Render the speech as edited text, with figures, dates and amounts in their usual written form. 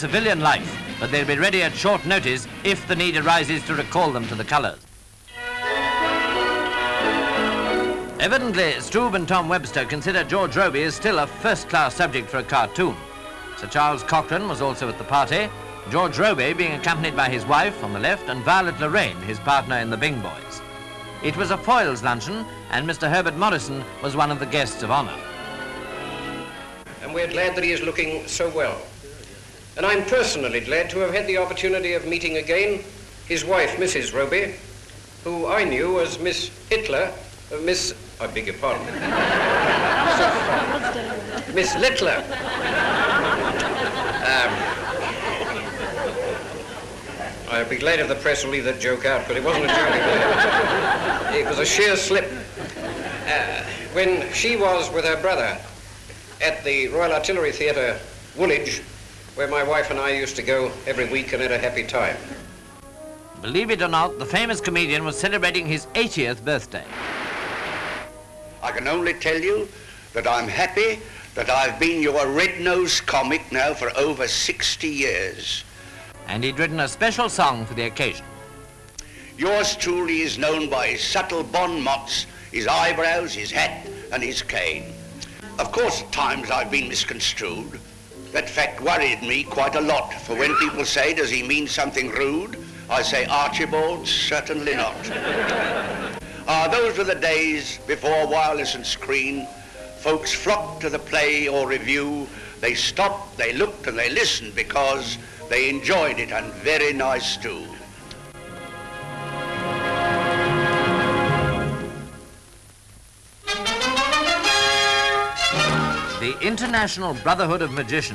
civilian life, but they'll be ready at short notice if the need arises to recall them to the colours. Evidently, Stroob and Tom Webster consider George Robey as still a first-class subject for a cartoon. Sir Charles Cochrane was also at the party, George Robey being accompanied by his wife on the left and Violet Lorraine, his partner in the Bing Boys. It was a Foyles luncheon, and Mr. Herbert Morrison was one of the guests of honour. And we're glad that he is looking so well. And I'm personally glad to have had the opportunity of meeting again his wife, Mrs. Robey, who I knew as Miss Hitler, I beg your pardon, Miss Littler. I'd be glad if the press will leave that joke out, but it wasn't a joke. It was a sheer slip. When she was with her brother at the Royal Artillery Theatre, Woolwich, where my wife and I used to go every week and had a happy time. Believe it or not, the famous comedian was celebrating his 80th birthday. I can only tell you that I'm happy that I've been your red-nosed comic now for over 60 years. And he'd written a special song for the occasion. Yours truly is known by his subtle bon mots, his eyebrows, his hat, and his cane. Of course, at times I've been misconstrued. That fact worried me quite a lot, for when people say, does he mean something rude? I say, Archibald, certainly not. Those were the days before wireless and screen. Folks flocked to the play or review. They stopped, they looked, and they listened because they enjoyed it, and very nice too. The International Brotherhood of Magicians